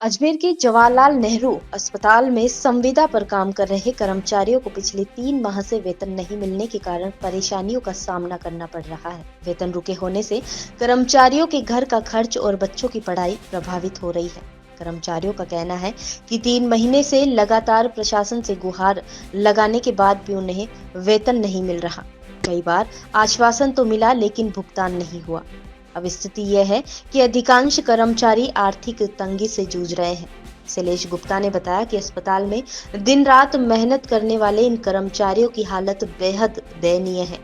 अजमेर के जवाहरलाल नेहरू अस्पताल में संविदा पर काम कर रहे कर्मचारियों को पिछले 3 माह से वेतन नहीं मिलने के कारण परेशानियों का सामना करना पड़ रहा है। वेतन रुके होने से कर्मचारियों के घर का खर्च और बच्चों की पढ़ाई प्रभावित हो रही है। कर्मचारियों का कहना है कि 3 महीने से लगातार प्रशासन से गुहार लगाने के बाद भी उन्हें वेतन नहीं मिल रहा। कई बार आश्वासन तो मिला लेकिन भुगतान नहीं हुआ। अब स्थिति यह है कि अधिकांश कर्मचारी आर्थिक तंगी से जूझ रहे हैं। शैलेश गुप्ता ने बताया कि अस्पताल में दिन रात मेहनत करने वाले इन कर्मचारियों की हालत बेहद दयनीय है।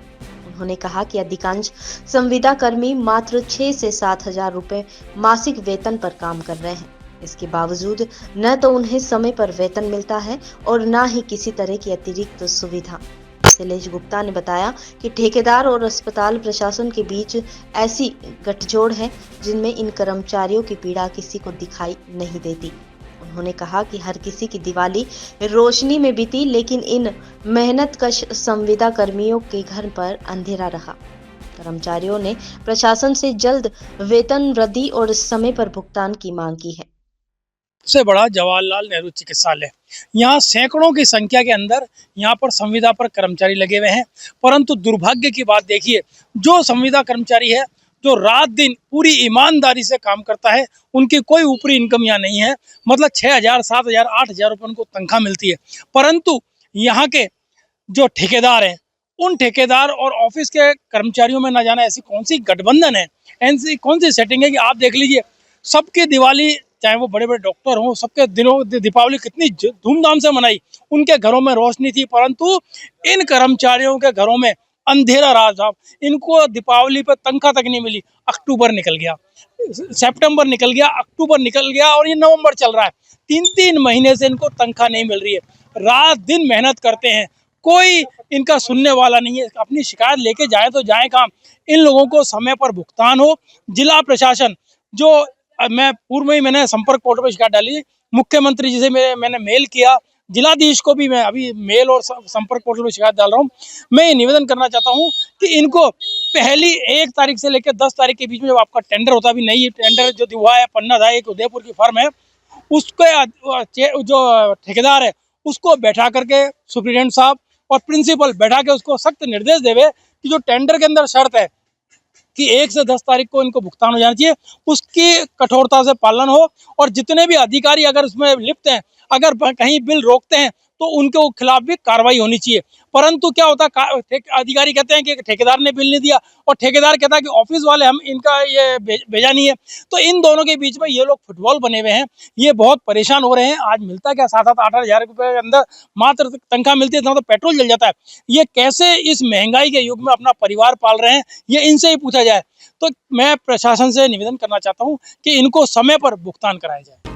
उन्होंने कहा कि अधिकांश संविदा कर्मी मात्र 6 से 7 हजार रुपए मासिक वेतन पर काम कर रहे हैं। इसके बावजूद न तो उन्हें समय पर वेतन मिलता है और न ही किसी तरह की अतिरिक्त सुविधा। शैलेश गुप्ता ने बताया कि ठेकेदार और अस्पताल प्रशासन के बीच ऐसी गठजोड़ है जिनमें इन कर्मचारियों की पीड़ा किसी को दिखाई नहीं देती। उन्होंने कहा कि हर किसी की दिवाली रोशनी में बीती, लेकिन इन मेहनतकश संविदा कर्मियों के घर पर अंधेरा रहा। कर्मचारियों ने प्रशासन से जल्द वेतन वृद्धि और समय पर भुगतान की मांग की है। सबसे बड़ा जवाहरलाल नेहरू चिकित्सालय, यहाँ सैकड़ों की संख्या के अंदर यहाँ पर संविदा पर कर्मचारी लगे हुए हैं। परंतु दुर्भाग्य की बात देखिए, जो संविदा कर्मचारी है जो रात दिन पूरी ईमानदारी से काम करता है, उनकी कोई ऊपरी इनकम यहाँ नहीं है। मतलब 6,000, 7,000, 8,000 रुपये उनको तनख्वाह मिलती है। परंतु यहाँ के जो ठेकेदार हैं, उन ठेकेदार और ऑफिस के कर्मचारियों में न जाना ऐसी कौन सी गठबंधन है, ऐसी कौन सी सेटिंग है कि आप देख लीजिए, सबकी दिवाली, चाहे वो बड़े बड़े डॉक्टर हों, सबके दिनों दीपावली कितनी धूमधाम से मनाई, उनके घरों में रोशनी थी। परंतु इन कर्मचारियों के घरों में अंधेरा रहा साहब। इनको दीपावली पर तनख्वाह तक नहीं मिली। अक्टूबर निकल गया, सितंबर निकल गया, अक्टूबर निकल गया और ये नवंबर चल रहा है। 3-3 महीने से इनको तनख्वाह नहीं मिल रही है। रात दिन मेहनत करते हैं, कोई इनका सुनने वाला नहीं है। अपनी शिकायत लेके जाए तो जाए कहाँ। इन लोगों को समय पर भुगतान हो। जिला प्रशासन, जो मैं पूर्व में ही मैंने संपर्क पोर्टल पर शिकायत डाली, मुख्यमंत्री जी से मैंने मेल किया, जिलाधीश को भी मैं अभी मेल और संपर्क पोर्टल पर शिकायत डाल रहा हूँ। मैं ये निवेदन करना चाहता हूँ कि इनको पहली 1 तारीख से लेकर 10 तारीख के बीच में जब आपका टेंडर होता है, अभी नई टेंडर जो हुआ है पन्ना था, एक उदयपुर की फर्म है, उसके जो ठेकेदार है उसको बैठा करके सुप्रीडेंट साहब और प्रिंसिपल बैठा के उसको सख्त निर्देश देवे कि जो टेंडर के अंदर शर्त है कि 1 से 10 तारीख को इनको भुगतान हो जाना चाहिए, उसकी कठोरता से पालन हो। और जितने भी अधिकारी अगर उसमें लिप्त हैं, अगर कहीं बिल रोकते हैं तो उनके खिलाफ भी कार्रवाई होनी चाहिए। परंतु क्या होता है, अधिकारी कहते हैं कि ठेकेदार ने बिल नहीं दिया और ठेकेदार कहता है कि ऑफिस वाले हम इनका ये भेजा नहीं है। तो इन दोनों के बीच में ये लोग फुटबॉल बने हुए हैं। ये बहुत परेशान हो रहे हैं। आज मिलता क्या 7-7, 8-8 हजार रुपये के अंदर मात्र तनख्वाह मिलती है, तो पेट्रोल जल जाता है। ये कैसे इस महंगाई के युग में अपना परिवार पाल रहे हैं, ये इनसे ही पूछा जाए। तो मैं प्रशासन से निवेदन करना चाहता हूँ कि इनको समय पर भुगतान कराया जाए।